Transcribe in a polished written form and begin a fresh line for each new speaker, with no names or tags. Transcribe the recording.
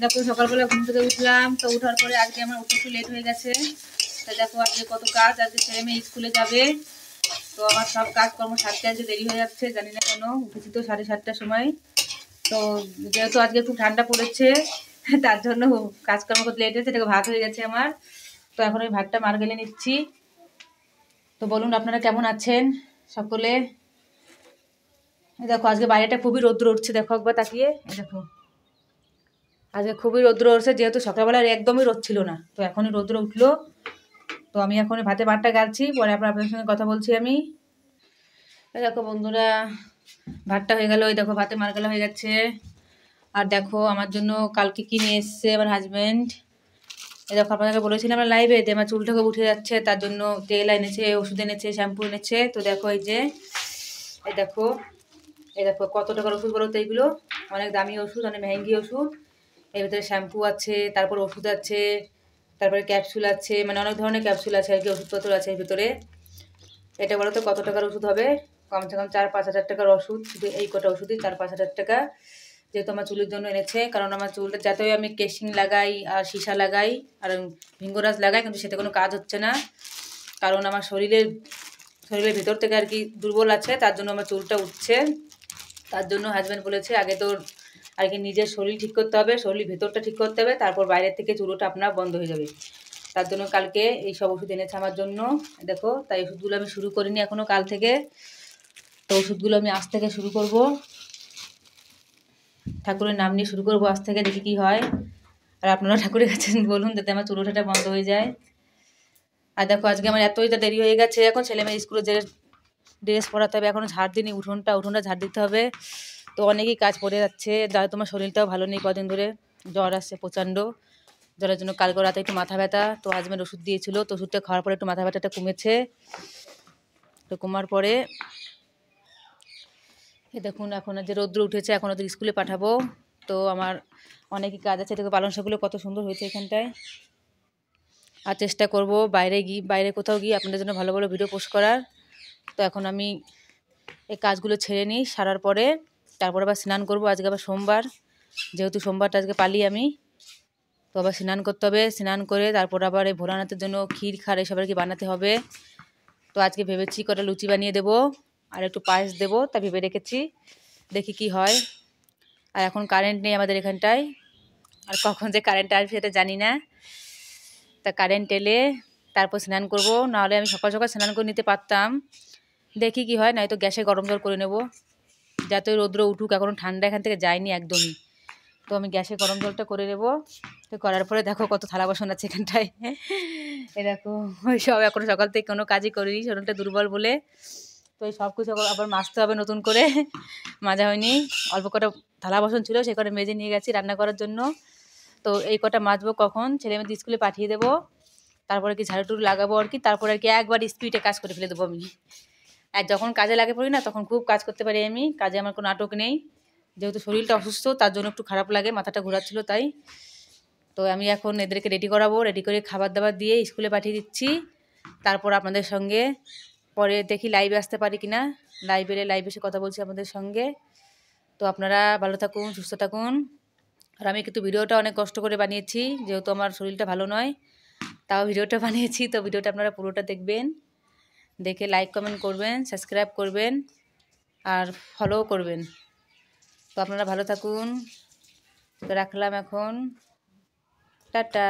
দেখো সকালবেলা ঘুম থেকে উঠলাম, তো উঠার পরে আজকে আমার উঠতে একটু লেট হয়ে গেছে। তো দেখো আজকে কত কাজ, আজকে ছেলে মেয়ে স্কুলে যাবে, তো আমার সব কাজকর্ম সারতে আজকে দেরি হয়ে যাচ্ছে, জানি না কেন। উঠেছি তো 7:30টার সময়। তো যেহেতু আজকে খুব ঠান্ডা পড়েছে তার জন্য কাজকর্ম করতে লেট হয়েছে। দেখো ভাত হয়ে গেছে আমার, তো এখন ওই ভাতটা মার গেলে নিচ্ছি। তো বলুন আপনারা কেমন আছেন সকলে। দেখো আজকে বাইরেটা খুবই রৌদ্র উঠছে, দেখো একবার তাকিয়ে। দেখো আজকে খুবই রৌদ্র উঠছে, যেহেতু সকালবেলা একদমই রোদ ছিল না, তো এখনই রৌদ্র উঠলো। তো আমি এখন ভাতটা গালছি, পরে আপনাদের সঙ্গে কথা বলছি আমি। দেখো বন্ধুরা, ভাতটা হয়ে গেল, ওই দেখো ভাতে মারগালা হয়ে যাচ্ছে। আর দেখো আমার জন্য কালকে কি নিয়ে এসছে আমার হাজব্যান্ড। এই দেখো আপনাদেরকে বলেছিলাম আমার লাইভে যে আমার চুলটাকে উঠে যাচ্ছে, তার জন্য তেল এনেছে, ওষুধ এনেছে, শ্যাম্পু এনেছে। তো দেখো এই যে এই দেখো কত টাকার ওষুধ বলো তো এইগুলো। অনেক দামি ওষুধ, অনেক মেহেঙ্গি ওষুধ। এর ভিতরে শ্যাম্পু আছে, তারপর ওষুধ আছে, তারপরে ক্যাপসুল আছে, মানে অনেক ধরনের ক্যাপসুল আছে আর কি, ওষুধপত্র আছে এর ভিতরে। এটা বলো তো কত টাকার ওষুধ হবে? কমসে কম 4-5 হাজার টাকার ওষুধ, শুধু এই কটা ওষুধই 4-5 হাজার টাকা। যেহেতু আমার চুলের জন্য এনেছে, কারণ আমার চুলটা যাতেই আমি কেশিং লাগাই আর সীসা লাগাই আর ভিঙ্গরাজ লাগাই, কিন্তু সেটা কোনো কাজ হচ্ছে না। কারণ আমার শরীরের ভেতর থেকে আর কি দুর্বল আছে, তার জন্য আমার চুলটা উঠছে। তার জন্য হাজব্যান্ড বলেছে আগে তোর আর কি নিজের শরীর ঠিক করতে হবে, শরীর ভেতরটা ঠিক করতে হবে, তারপর বাইরের থেকে চুলোটা আপনার বন্ধ হয়ে যাবে। তার জন্য কালকে এই সব ওষুধ এনেছে আমার জন্য। দেখো তাই ওষুধগুলো আমি শুরু করিনি এখনও কাল থেকে। তো ওষুধগুলো আমি আজ থেকে শুরু করব, ঠাকুরের নাম নিয়ে শুরু করবো আজ থেকে, দেখি কি হয়। আর আপনারা ঠাকুরের কাছে বলুন যাতে আমার চুল ওঠাটা বন্ধ হয়ে যায়। আর দেখো আজকে আমার এতই দেরি হয়ে গেছে, এখন ছেলে মেয়ে স্কুলে যে ড্রেস পরাতে হবে, এখনও ঝাড় দিইনি, উঠোনটা ঝাড় দিতে হবে। তো অনেকই কাজ পড়ে যাচ্ছে, যা তোমার শরীরটাও ভালো নেই, কদিন ধরে জ্বর আসছে প্রচণ্ড। জ্বরের জন্য কালকে রাতে একটু মাথা ব্যথা, তো হাজব্যান্ড ওষুধ দিয়েছিল, তো ওষুধটা খাওয়ার পরে একটু মাথা ব্যথাটা কমেছে। তো কমার পরে এই দেখুন এখন যে রৌদ্র উঠেছে, এখন ওদের স্কুলে পাঠাবো। তো আমার অনেকই কাজ আছে। দেখো পালং শাকগুলো কত সুন্দর হয়েছে এখানটায়। আর চেষ্টা করব বাইরে কোথাও গিয়ে আপনাদের জন্য ভালো ভালো ভিডিও পোস্ট করার। তো এখন আমি এই কাজগুলো ছেড়ে নিই, সারার পরে তারপর আবার স্নান করব। আজকে আবার সোমবার, যেহেতু সোমবারটা আজকে পালি আমি, তো আবার স্নান করতে হবে। স্নান করে তারপর আবার এই ভোলানাথের জন্য ক্ষীর খার এসব আর কি বানাতে হবে। তো আজকে ভেবেছি কটা লুচি বানিয়ে দেবো আর একটু পায়েস দেবো, তা ভেবে রেখেছি, দেখি কি হয়। আর এখন কারেন্ট নেই আমাদের এখানটায়, আর কখন যে কারেন্ট আসবে সেটা জানি না। তা কারেন্ট এলে তারপর স্নান করব, নাহলে আমি সকাল সকাল স্নান করে নিতে পারতাম। দেখি কি হয়, নয়তো গ্যাসে গরম জল করে নেব। যাতে রৌদ্র উঠুক, এখনও ঠান্ডা এখান থেকে যায়নি একদমই। তো আমি গ্যাসে গরম জলটা করে নেব। তো করার পরে দেখো কত থালা বাসন আছে এখানটায়। এ দেখো ওই সব এখন সকাল থেকে কোনো কাজই করিনি, শরীরটা দুর্বল বলে। তো এই সব কিছু আবার মাজতে হবে নতুন করে, মাজা হয়নি। অল্প কটা থালা বাসন ছিল, সে কটা মেজে নিয়ে গেছি রান্না করার জন্য। তো এই কটা মাজবো কখন ছেলে মেয়েদের স্কুলে পাঠিয়ে দেবো, তারপরে কি ঝাড়ু টুড়ু লাগাবো আর কি। তারপরে আর কি একবার স্পিডে কাজ করে ফেলে দেবো আমি। আর যখন কাজে লাগে পড়ি না, তখন খুব কাজ করতে পারি আমি, কাজে আমার কোনো নাটক নেই। যেহেতু শরীরটা অসুস্থ, তার জন্য একটু খারাপ লাগে, মাথাটা ঘোরাচ্ছিল তাই। তো আমি এখন এদেরকে রেডি করাবো, রেডি করে খাবার দাবার দিয়ে স্কুলে পাঠিয়ে দিচ্ছি। তারপর আপনাদের সঙ্গে পরে দেখি লাইভে আসতে পারি কিনা। লাইভে এসে কথা বলছি আপনাদের সঙ্গে। তো আপনারা ভালো থাকুন, সুস্থ থাকুন। আর আমি কিন্তু ভিডিওটা অনেক কষ্ট করে বানিয়েছি, যেহেতু আমার শরীরটা ভালো নয়, তাও ভিডিওটা বানিয়েছি। তো ভিডিওটা আপনারা পুরোটা দেখবেন, দেখে লাইক কমেন্ট করবেন, সাবস্ক্রাইব করবেন আর ফলোও করবেন। তো আপনারা ভালো থাকুন। তো রাখলাম এখন, টাটা।